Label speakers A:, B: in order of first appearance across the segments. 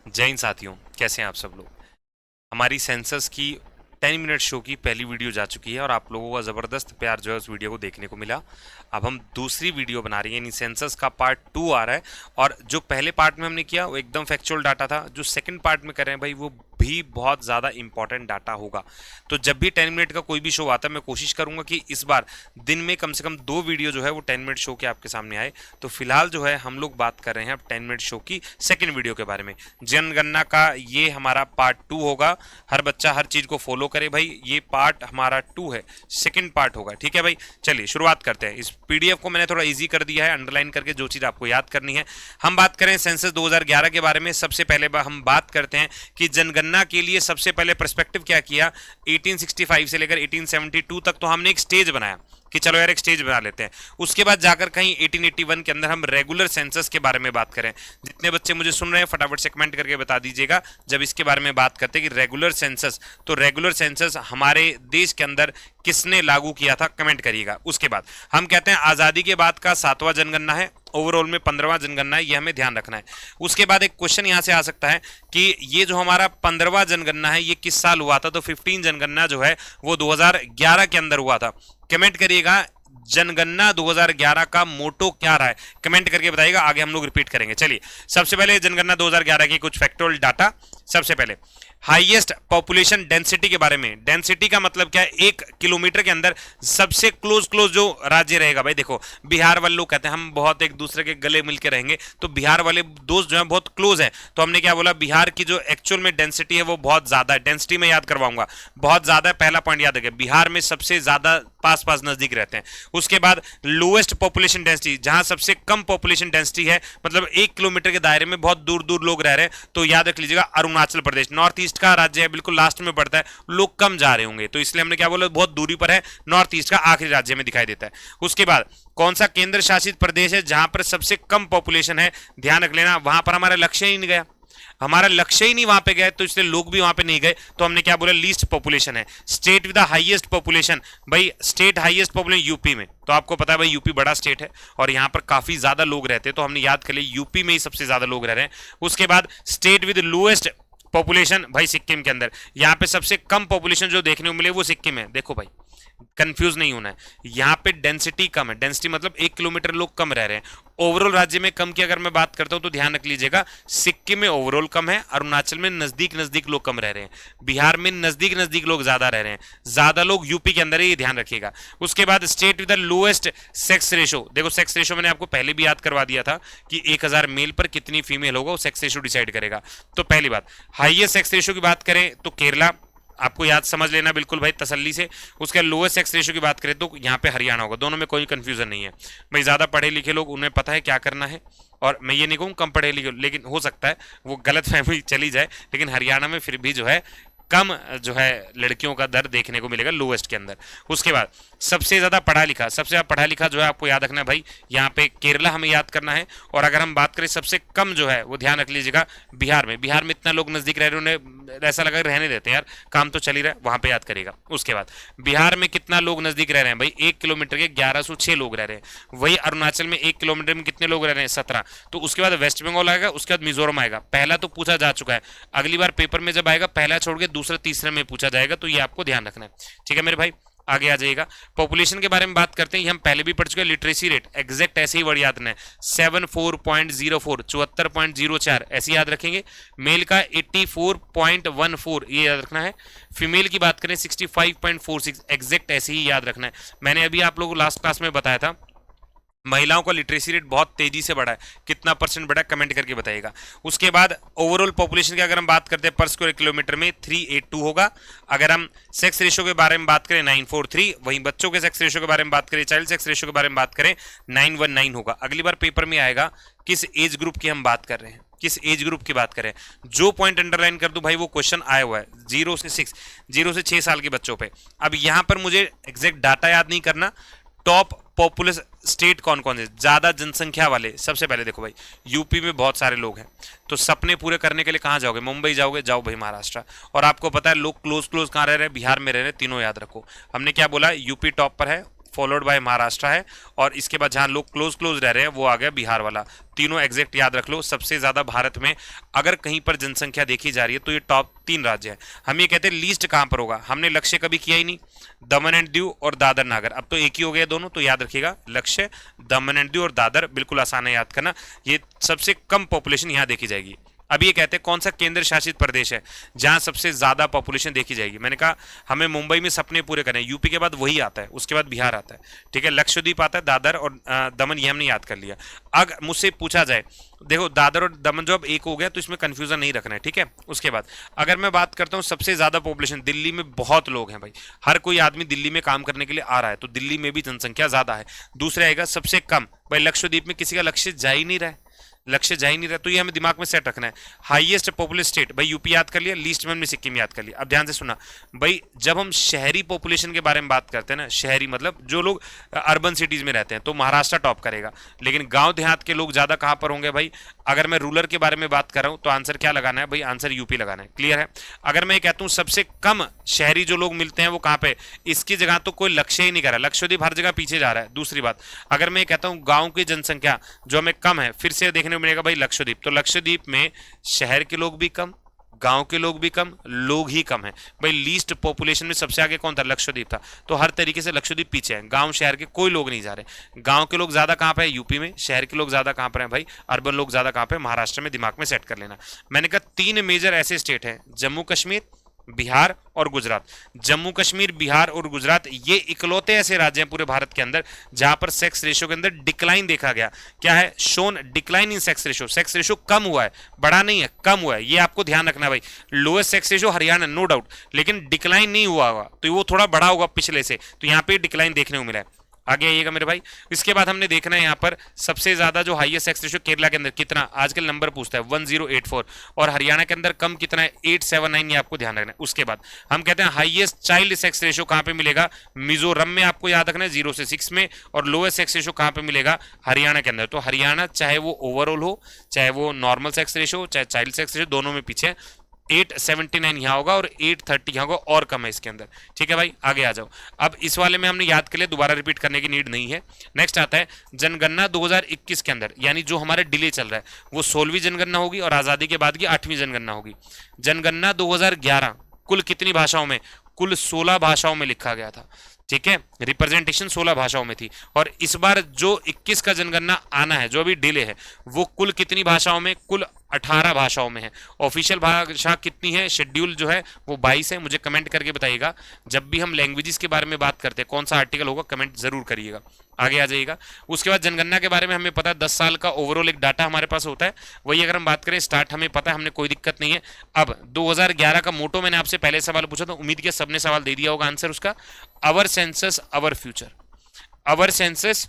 A: जय हिंद साथियों, कैसे हैं आप सब लोग। हमारी सेंसस की 10 मिनट शो की पहली वीडियो जा चुकी है और आप लोगों का ज़बरदस्त प्यार जो है उस वीडियो को देखने को मिला। अब हम दूसरी वीडियो बना रही हैं, यानी सेंसस का पार्ट 2 आ रहा है। और जो पहले पार्ट में हमने किया वो एकदम फैक्चुअल डाटा था, जो सेकंड पार्ट में कर रहे हैं भाई वो भी बहुत ज़्यादा इंपॉर्टेंट डाटा होगा। तो जब भी 10 मिनट का कोई भी शो आता है मैं कोशिश करूंगा कि इस बार दिन में कम से कम 2 वीडियो जो है वो 10 मिनट शो के आपके सामने आए। तो फिलहाल जो है हम लोग बात कर रहे हैं अब 10 मिनट शो की सेकंड वीडियो के बारे में। जनगणना का ये हमारा पार्ट 2 होगा। हर बच्चा हर चीज़ को फॉलो करे भाई, ये पार्ट हमारा 2 है, सेकंड पार्ट होगा, ठीक है भाई। चलिए शुरुआत करते हैं। इस पीडीएफ को मैंने थोड़ा इजी कर दिया है, अंडरलाइन करके जो चीज़ आपको याद करनी है। हम बात करें सेंसस 2011 के बारे में। सबसे पहले हम बात करते हैं कि जनगणना के लिए सबसे पहले पर्सपेक्टिव क्या किया। 1865 से लेकर 1872 तक तो हमने एक स्टेज बनाया कि चलो यार एक स्टेज बना लेते हैं। उसके बाद जाकर कहीं 1881 के अंदर हम रेगुलर सेंसस के बारे में बात करें। जितने बच्चे मुझे सुन रहे हैं फटाफट से कमेंट करके बता दीजिएगा जब इसके बारे में बात करते हैं कि रेगुलर सेंसस, तो रेगुलर सेंसस हमारे देश के अंदर किसने लागू किया था, कमेंट करिएगा। उसके बाद हम कहते हैं आज़ादी के बाद का 7वां जनगणना है, ओवरऑल में 15वां जनगणना है, ये हमें ध्यान रखना है। उसके बाद एक क्वेश्चन यहां से आ सकता है कि ये जो हमारा 15वां जनगणना है ये किस साल हुआ था। तो 15 जनगणना जो है वो 2011 के अंदर हुआ था। कमेंट करिएगा जनगणना 2011 का मोटो क्या रहा है, कमेंट करके बताइएगा, आगे हम लोग रिपीट करेंगे। चलिए सबसे पहले जनगणना 2011 की कुछ फैक्टोरियल डाटा। सबसे पहले हाईएस्ट पॉपुलेशन डेंसिटी के बारे में। डेंसिटी का मतलब क्या है, 1 किलोमीटर के अंदर सबसे क्लोज जो राज्य रहेगा। भाई देखो बिहार वाले लोग कहते हैं हम बहुत एक दूसरे के गले मिलकर रहेंगे, तो बिहार वाले दोस्त जो है बहुत क्लोज है। तो हमने क्या बोला, बिहार की जो एक्चुअल में डेंसिटी है वो बहुत ज्यादा है। डेंसिटी में याद करवाऊंगा, बहुत ज्यादा है, पहला पॉइंट याद रखिए, बिहार में सबसे ज्यादा पास पास नजदीक रहते हैं। उसके बाद लोएस्ट पॉपुलेशन डेंसिटी, जहां सबसे कम पॉपुलेशन डेंसिटी है, मतलब 1 किलोमीटर के दायरे में बहुत दूर दूर लोग रह रहे हैं, तो याद रख लीजिएगा अरुणाचल प्रदेश। नॉर्थ ईस्ट का राज्य है, बिल्कुल लास्ट में पड़ता है, लोग कम जा रहे होंगे, तो इसलिए हमने क्या बोला बहुत दूरी पर है, नॉर्थ ईस्ट का आखिरी राज्य में दिखाई देता है। उसके बाद कौन सा केंद्र शासित प्रदेश है जहां पर सबसे कम पॉपुलेशन है, ध्यान रख लेना, वहां पर हमारा लक्ष्य ही नहीं गया, हमारा लक्ष्य ही नहीं वहां पे गए, तो इसलिए लोग भी वहां पे नहीं गए, तो हमने क्या बोला लीस्ट पॉपुलेशन है। State with the highest population, भाई स्टेट हाईएस्ट पॉपुलेशन यूपी में, तो आपको पता है भाई यूपी बड़ा स्टेट है और यहाँ पर काफी ज्यादा लोग रहते हैं, तो हमने याद कर लिया यूपी में ही सबसे ज्यादा लोग रह रहे हैं। उसके बाद स्टेट विद लोएस्ट पॉपुलेशन, भाई सिक्किम के अंदर, यहाँ पे सबसे कम पॉपुलेशन जो देखने को मिले वो सिक्किम है। देखो भाई कंफ्यूज नहीं होना है, यहाँ पे डेंसिटी कम है, डेंसिटी मतलब 1 किलोमीटर लोग कम रह रहे हैं। ओवरऑल राज्य में कम की अगर मैं बात करता हूं तो ध्यान रख लीजिएगा, सिक्किम में ओवरऑल कम है, अरुणाचल में नजदीक नजदीक लोग कम रह रहे हैं, बिहार में नजदीक नजदीक लोग ज्यादा रह रहे हैं, ज्यादा लोग यूपी के अंदर है, ये ध्यान रखिएगा। उसके बाद state with the lowest sex ratio, देखो सेक्स रेशो मैंने आपको पहले भी याद करवा दिया था कि 1000 मेल पर कितनी फीमेल होगा वो सेक्स रेशो डिसाइड करेगा। तो पहली बात हाईएस्ट सेक्स रेशो की बात करें तो केरला, आपको याद समझ लेना बिल्कुल भाई तसल्ली से। उसके लोएस्ट सेक्स रेशियो की बात करें तो यहाँ पे हरियाणा होगा, दोनों में कोई कंफ्यूजन नहीं है भाई। ज्यादा पढ़े लिखे लोग उन्हें पता है क्या करना है, और मैं ये नहीं कहूँ कम पढ़े लिखे, लेकिन हो सकता है वो गलत फहमी चली जाए, लेकिन हरियाणा में फिर भी जो है कम जो है लड़कियों का दर देखने को मिलेगा लोएस्ट के अंदर। उसके बाद सबसे ज्यादा पढ़ा लिखा, सबसे ज्यादा पढ़ा लिखा जो है आपको याद रखना है भाई, यहाँ पे केरला हमें याद करना है। और अगर हम बात करें सबसे कम जो है वो ध्यान रख लीजिएगा बिहार में, बिहार में इतना लोग नजदीक रह रहे हैं, उन्हें ऐसा लगा रहने देते हैं यार काम तो चल ही रहा है, वहां पे याद करेगा। उसके बाद बिहार में कितना लोग नजदीक रह रहे हैं भाई, 1 किलोमीटर के 1106 लोग रह रहे हैं। वही अरुणाचल में 1 किलोमीटर में कितने लोग रह रहे हैं, 17। तो उसके बाद वेस्ट बंगाल आएगा, उसके बाद मिजोरम आएगा। पहला तो पूछा जा चुका है, अगली बार पेपर में जब आएगा पहला छोड़ के दूसरा तीसरे में पूछा जाएगा, तो ये आपको ध्यान रखना है, ठीक है मेरे भाई। आगे आ जाइएगा, पॉपुलेशन के बारे में बात करते हैं, ये हम पहले भी पढ़ चुके हैं। लिटरेसी रेट एग्जैक्ट ऐसे ही वर्ड याद रखना है, 74.04, 74.04 ऐसे याद रखेंगे। मेल का 84.14 ये याद रखना है। फीमेल की बात करें 65.46 एग्जैक्ट ऐसे ही याद रखना है। मैंने अभी आप लोगों को लास्ट क्लास में बताया था महिलाओं का लिटरेसी रेट बहुत तेजी से बढ़ा है, कितना परसेंट बढ़ा कमेंट करके बताइएगा। उसके बाद ओवरऑल पॉपुलेशन की अगर हम बात करते हैं पर स्क्वायर किलोमीटर में 382 होगा। अगर हम सेक्स रेशियो के बारे में बात करें 943, वहीं बच्चों के सेक्स रेशियो के बारे में बात करें, चाइल्ड सेक्स रेशियो के बारे में बात करें 919 होगा। अगली बार पेपर में आएगा किस एज ग्रुप की हम बात कर रहे हैं, किस एज ग्रुप की बात करें, जो पॉइंट अंडरलाइन कर दूं भाई वो क्वेश्चन आया हुआ है 0 से 6 साल के बच्चों पे। अब यहां पर मुझे एग्जैक्ट डाटा याद नहीं करना, टॉप पॉपुलस स्टेट कौन कौन से ज्यादा जनसंख्या वाले। सबसे पहले देखो भाई यूपी में बहुत सारे लोग हैं, तो सपने पूरे करने के लिए कहां जाओगे, मुंबई जाओगे, जाओ भाई महाराष्ट्र। और आपको पता है लोग क्लोज क्लोज कहां रह रहे हैं, बिहार में रह रहे हैं, तीनों याद रखो। हमने क्या बोला यूपी टॉप पर है, फॉलोड बाय महाराष्ट्र है, और इसके बाद जहां लोग क्लोज रह रहे हैं वो आ गया बिहार वाला। तीनों एग्जैक्ट याद रख लो। सबसे ज्यादा भारत में अगर कहीं पर जनसंख्या देखी जा रही है तो ये टॉप 3 राज्य है। हम ये कहते हैं लीस्ट कहां पर होगा, हमने लक्ष्य कभी किया ही नहीं। दमन एंड दीव और दादर नागर, अब तो एक ही हो गया दोनों, तो याद रखिएगा लक्ष्य, दमन एंड दीव और दादर, बिल्कुल आसान है याद करना। ये सबसे कम पॉपुलेशन यहां देखी जाएगी। अब ये कहते हैं कौन सा केंद्र शासित प्रदेश है जहां सबसे ज्यादा पॉपुलेशन देखी जाएगी। मैंने कहा हमें मुंबई में सपने पूरे करने हैं, यूपी के बाद वही आता है, उसके बाद बिहार आता है, ठीक है। लक्षद्वीप आता है, दादर और दमन, ये हमने याद कर लिया। अगर मुझसे पूछा जाए, देखो दादर और दमन जो अब एक हो गया तो इसमें कंफ्यूजन नहीं रखना है, ठीक है। उसके बाद अगर मैं बात करता हूँ सबसे ज्यादा पॉपुलेशन, दिल्ली में बहुत लोग हैं भाई, हर कोई आदमी दिल्ली में काम करने के लिए आ रहा है, तो दिल्ली में भी जनसंख्या ज्यादा है। दूसरा आएगा सबसे कम, भाई लक्षद्वीप में किसी का लक्ष्य जा ही नहीं रहा है, लक्ष्य जा ही नहीं रहा, तो ये हमें दिमाग में सेट रखना है। हाईएस्ट पॉपुलेस स्टेट, भाई यूपी याद कर लिया, लीस्ट में हमने सिक्किम याद कर लिया। अब ध्यान से सुना भाई, जब हम शहरी पॉपुलेशन के बारे में बात करते हैं ना, शहरी मतलब जो लोग अर्बन सिटीज में रहते हैं, तो महाराष्ट्र टॉप करेगा। लेकिन गांव देहात के लोग ज्यादा कहां पर होंगे भाई, अगर मैं रूरल के बारे में बात कर रहा हूं तो आंसर क्या लगाना है भाई, आंसर यूपी लगाना है, क्लियर है। अगर मैं कहता हूं सबसे कम शहरी जो लोग मिलते हैं वो कहां पे, इसकी जगह तो कोई लक्ष्य ही नहीं कर रहा, लक्षद्वीप हर जगह पीछे जा रहा है। दूसरी बात, अगर मैं कहता हूं गांव की जनसंख्या जो हमें कम है, फिर से देखने को मिलेगा भाई लक्षद्वीप, तो लक्षद्वीप में शहर के लोग भी कम, गांव के लोग भी कम, लोग ही कम है भाई। लीस्ट पॉपुलेशन में सबसे आगे कौन था, लक्षद्वीप था, तो हर तरीके से लक्षद्वीप पीछे है। गांव शहर के कोई लोग नहीं जा रहे, गांव के लोग ज्यादा कहां पे है, यूपी में, शहर के लोग ज्यादा कहां पर है भाई, अर्बन लोग ज्यादा कहां पे, महाराष्ट्र में, दिमाग में सेट कर लेना। मैंने कहा 3 मेजर ऐसे स्टेट हैं, जम्मू कश्मीर, बिहार और गुजरात। जम्मू कश्मीर, बिहार और गुजरात ये इकलौते ऐसे राज्य हैं पूरे भारत के अंदर जहां पर सेक्स रेशियो के अंदर डिक्लाइन देखा गया। क्या है, shown decline in sex ratio, sex ratio कम हुआ है, बढ़ा नहीं है, कम हुआ है, ये आपको ध्यान रखना है भाई। Lowest sex ratio Haryana, no doubt, लेकिन डिक्लाइन नहीं हुआ होगा, तो वो थोड़ा बढ़ा होगा पिछले से, तो यहाँ पे डिक्लाइन देखने को मिला है। आगे आइएगा मेरे भाई। इसके बाद हमने देखना है यहाँ पर सबसे ज्यादा जो हाईएस्ट सेक्स रेशियो केरला के अंदर कितना, आजकल नंबर पूछता है 1084, और हरियाणा के अंदर कम कितना है 879, ये आपको ध्यान रखना है। उसके बाद हम कहते हैं हाईएस्ट चाइल्ड सेक्स रेशियो कहां पे मिलेगा, मिजोरम में, आपको याद रखना है 0 से 6 में, और लोएस्ट सेक्स रेशियो कहां पे मिलेगा, हरियाणा के अंदर। तो हरियाणा चाहे वो ओवरऑल हो, चाहे वो नॉर्मल सेक्स रेशियो, चाहे चाइल्ड सेक्स रेशियो, दोनों में पीछे 879 यहाँ होगा और 830 यहाँ होगा, और कम है इसके अंदर, ठीक है भाई। आगे आ जाओ। अब इस वाले में हमने याद कर लिया, दोबारा रिपीट करने की नीड नहीं है। नेक्स्ट आता है जनगणना 2021 के अंदर, यानी जो हमारा डिले चल रहा है वो 16वीं जनगणना होगी और आजादी के बाद की 8वीं जनगणना होगी। जनगणना 2011 कुल कितनी भाषाओं में, कुल 16 भाषाओं में लिखा गया था, ठीक है। रिप्रेजेंटेशन 16 भाषाओं में थी, और इस बार जो 21 का जनगणना आना है, जो अभी डिले है, वो कुल कितनी भाषाओं में, कुल 18 भाषाओं में है। ऑफिशियल भाषा कितनी है, शेड्यूल जो है वो 22 है, मुझे कमेंट करके बताइएगा। जब भी हम लैंग्वेजेस के बारे में बात करते हैं कौन सा आर्टिकल होगा, कमेंट जरूर करिएगा। आगे आ जाइएगा। उसके बाद जनगणना के बारे में हमें पता है 10 साल का ओवरऑल एक डाटा हमारे पास होता है, वही अगर हम बात करें स्टार्ट हमें पता है, हमने कोई दिक्कत नहीं है। अब 2011 का मोटो मैंने आपसे पहले सवाल पूछा था, उम्मीद किया सबने सवाल दे दिया होगा आंसर उसका, our census our future, our census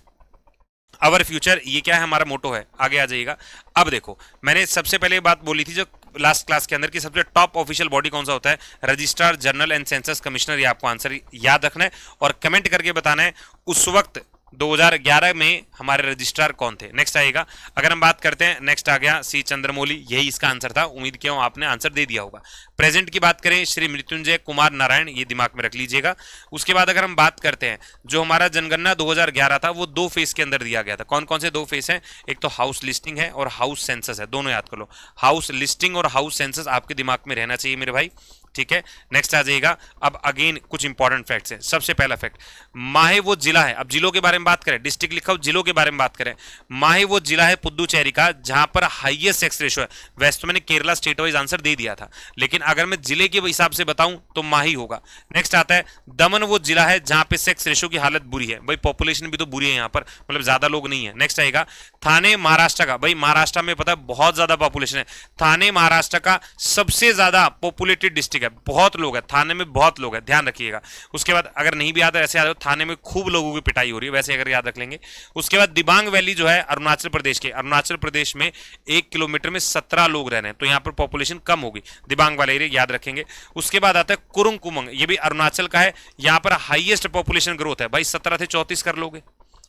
A: our future, ये क्या है, हमारा मोटो है। आगे आ जाइएगा। अब देखो मैंने सबसे पहले बात बोली थी जो लास्ट क्लास के अंदर कि सबसे टॉप ऑफिशियल बॉडी कौन सा होता है, registrar general and census commissioner, ये आपको आंसर याद रखना है और कमेंट करके बताना है उस वक्त 2011 में हमारे रजिस्ट्रार कौन थे। नेक्स्ट आएगा, अगर हम बात करते हैं, नेक्स्ट आ गया सी चंद्रमौली, यही इसका आंसर था, उम्मीद किया हूं आपने आंसर दे दिया होगा। प्रेजेंट की बात करें श्री मृत्युंजय कुमार नारायण, ये दिमाग में रख लीजिएगा। उसके बाद अगर हम बात करते हैं जो हमारा जनगणना 2011 था वो 2 फेज के अंदर दिया गया था। कौन कौन से 2 फेज हैं, एक तो हाउस लिस्टिंग है और हाउस सेंसस है, दोनों याद कर लो। हाउस लिस्टिंग और हाउस सेंसस आपके दिमाग में रहना चाहिए मेरे भाई, ठीक है। नेक्स्ट आ जाइएगा। अब अगेन कुछ इंपॉर्टेंट फैक्ट्स हैं। सबसे पहला फैक्ट, माहे वो जिला है, अब जिलों के बारे में बात करें, डिस्ट्रिक्ट लिखा हो, जिलों के बारे में बात करें, माहे वो जिला है पुदुचेरी का जहां पर हाईएस्ट सेक्स रेशियो है। वैसे तो मैंने केरला स्टेट वाइज आंसर दे दिया था, लेकिन अगर मैं जिले के हिसाब से बताऊं तो माही होगा। नेक्स्ट आता है दमन वो जिला है जहां पे सेक्स रेशियो की हालत बुरी है, भाई पॉपुलेशन भी तो बुरी है यहाँ पर, मतलब ज्यादा लोग नहीं है। नेक्स्ट आएगा थाने महाराष्ट्र का, भाई महाराष्ट्र में पता है बहुत ज्यादा पॉपुलेशन है, थाने महाराष्ट्र का सबसे ज्यादा पॉपुलेटेड डिस्ट्रिक्ट है, बहुत लोग है थाने में, बहुत लोग है, ध्यान रखिएगा। उसके बाद अगर नहीं भी याद है ऐसे याद हो, थाने में खूब लोगों की पिटाई हो रही है, वैसे अगर याद रख लेंगे। उसके बाद दिबांग वैली जो है अरुणाचल प्रदेश के, अरुणाचल प्रदेश में 1 किलोमीटर में 17 लोग रह रहे हैं, तो यहाँ पर पॉपुलेशन कम होगी, दिबांग वाला एरिया याद रखेंगे। उसके बाद आता है कुरुंग कुमंग, ये भी अरुणाचल का है, यहाँ पर हाईएस्ट पॉपुलेशन ग्रोथ है, भाई 17 से 34 कर लोगे,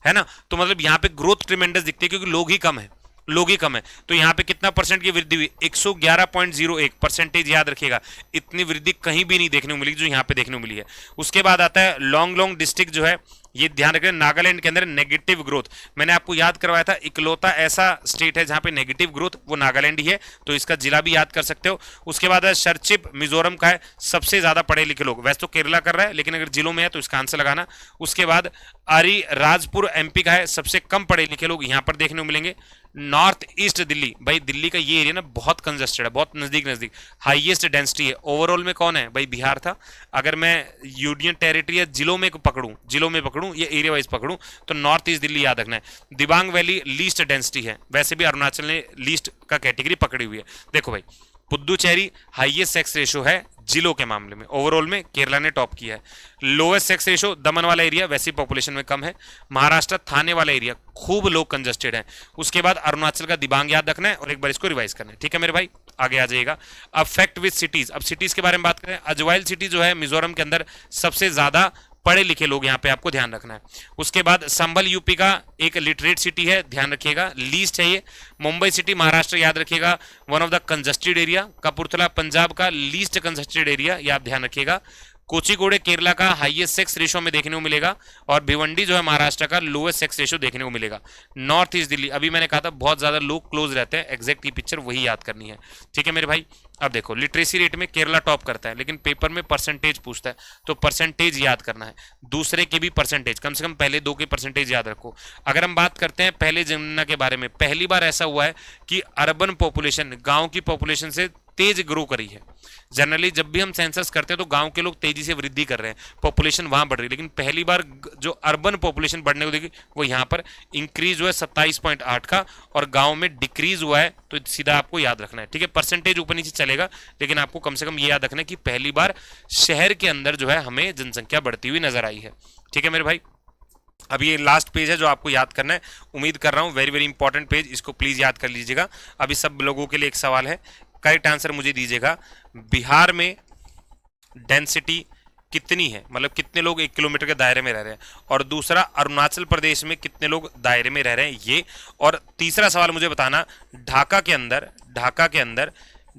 A: है ना, तो मतलब यहाँ पे ग्रोथ ट्रिमेंडस दिखती है क्योंकि लोग ही कम है, लोग ही कम है। तो यहाँ पे कितना परसेंट की वृद्धि हुई, 111.01 परसेंटेज, याद रखिएगा। इतनी वृद्धि कहीं भी नहीं देखने को मिली जो यहाँ पे देखने को मिली है। उसके बाद आता है लॉन्ग डिस्ट्रिक्ट जो है ये ध्यान रखें, नागालैंड के अंदर नेगेटिव ग्रोथ, मैंने आपको याद करवाया था इकलौता ऐसा स्टेट है जहां पे नेगेटिव ग्रोथ, वो नागालैंड ही है, तो इसका जिला भी याद कर सकते हो। उसके बाद सरचिप मिजोरम का है, सबसे ज्यादा पढ़े लिखे लोग, वैसे तो केरला कर रहा है लेकिन अगर जिलों में है तो इसका आंसर लगाना। उसके बाद अरी राजपुर एमपी का है, सबसे कम पढ़े लिखे लोग यहां पर देखने को मिलेंगे। नॉर्थ ईस्ट दिल्ली, भाई दिल्ली का ये एरिया ना बहुत कंजस्टेड है, बहुत नजदीक नजदीक, हाईएस्ट डेंसिटी है। ओवरऑल में कौन है भाई, बिहार था। अगर मैं यूनियन टेरिटरी या जिलों में पकड़ूं या एरिया वाइज पकड़ूं तो नॉर्थ ईस्ट दिल्ली याद रखना है। दिबांग वैली लीस्ट डेंसिटी है, वैसे भी अरुणाचल ने लीस्ट का कैटेगरी पकड़ी हुई है। देखो भाई, पुद्दुचेरी हाईएस्ट सेक्स रेशो है जिलों के मामले में, ओवरऑल में केरला ने टॉप किया है। लोएस्ट सेक्स रेशो दमन वाला एरिया, वैसी पॉपुलेशन में कम है। महाराष्ट्र थाने वाला एरिया खूब लोग कंजस्टेड है। उसके बाद अरुणाचल का दिबांग याद रखना है और एक बार इसको रिवाइज करना है, ठीक है मेरे भाई, आगे आ जाइएगा। अब फैक्ट विद सिटीज, अब सिटीज के बारे में बात करें, अजवाइल सिटी जो है मिजोरम के अंदर सबसे ज्यादा पढ़े लिखे लोग यहाँ पे आपको ध्यान रखना है। उसके बाद संभल यूपी का एक लिटरेट सिटी है, ध्यान रखिएगा, लीस्ट है ये। मुंबई सिटी महाराष्ट्र याद रखिएगा, one of the congested area. Kapurthala Punjab का लीस्ट कंजस्टेड एरिया, ये आप ध्यान रखिएगा। कोचीकोडे केरला का हाईएस्ट सेक्स रेशो में देखने को मिलेगा, और भिवंडी जो है महाराष्ट्र का लोएस्ट सेक्स रेशो देखने को मिलेगा। नॉर्थ ईस्ट दिल्ली, अभी मैंने कहा था बहुत ज्यादा लोग क्लोज रहते हैं, एग्जैक्ट ये पिक्चर वही याद करनी है, ठीक है मेरे भाई। अब देखो, लिटरेसी रेट में केरला टॉप करता है, लेकिन पेपर में परसेंटेज पूछता है, तो परसेंटेज याद करना है, दूसरे के भी परसेंटेज, कम से कम पहले दो के परसेंटेज याद रखो। अगर हम बात करते हैं पहले जनगणना के बारे में, पहली बार ऐसा हुआ है कि अर्बन पॉपुलेशन गांव की पॉपुलेशन से तेज ग्रो करी है। जनरली जब भी हम सेंसस करते हैं तो गांव के लोग तेजी से वृद्धि कर रहे हैं, पॉपुलेशन वहां बढ़ रही है, लेकिन पहली बार जो अर्बन पॉपुलेशन बढ़ने को देखी वो यहाँ पर इंक्रीज हुआ है 27.8 का, और गांव में डिक्रीज हुआ है, तो सीधा आपको याद रखना है, ठीक है। परसेंटेज ऊपर नीचे चलेगा, लेकिन आपको कम से कम ये याद रखना है कि पहली बार शहर के अंदर जो है हमें जनसंख्या बढ़ती हुई नजर आई है, ठीक है मेरे भाई। अब ये लास्ट पेज है जो आपको याद करना है, उम्मीद कर रहा हूं वेरी वेरी इंपॉर्टेंट पेज, इसको प्लीज याद कर लीजिएगा। अभी सब लोगों के लिए एक सवाल है, करेक्ट आंसर मुझे दीजिएगा। बिहार में डेंसिटी कितनी है, मतलब कितने लोग 1 किलोमीटर के दायरे में रह रहे हैं, और दूसरा अरुणाचल प्रदेश में कितने लोग दायरे में रह रहे हैं ये, और तीसरा सवाल मुझे बताना, ढाका के अंदर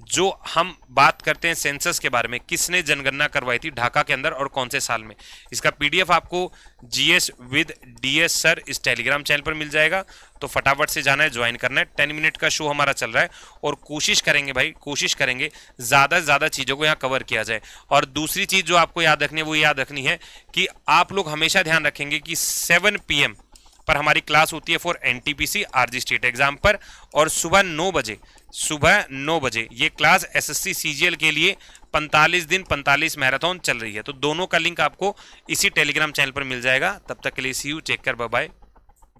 A: जो हम बात करते हैं सेंसस के बारे में, किसने जनगणना करवाई थी ढाका के अंदर और कौन से साल में। इसका पीडीएफ आपको जीएस विद डीएस सर इस टेलीग्राम चैनल पर मिल जाएगा, तो फटाफट से जाना है, ज्वाइन करना है। 10 मिनट का शो हमारा चल रहा है, और कोशिश करेंगे भाई, कोशिश करेंगे ज़्यादा से ज़्यादा चीज़ों को यहाँ कवर किया जाए। और दूसरी चीज़ जो आपको याद रखनी है वो याद रखनी है कि आप लोग हमेशा ध्यान रखेंगे कि 7 PM पर हमारी क्लास होती है for NTPC RG state exam पर, और सुबह 9 बजे ये क्लास एसएससी सीजीएल के लिए 45 दिन 45 मैराथन चल रही है। तो दोनों का लिंक आपको इसी टेलीग्राम चैनल पर मिल जाएगा। तब तक के लिए see you, take care, bye bye,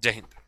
A: जय हिंद।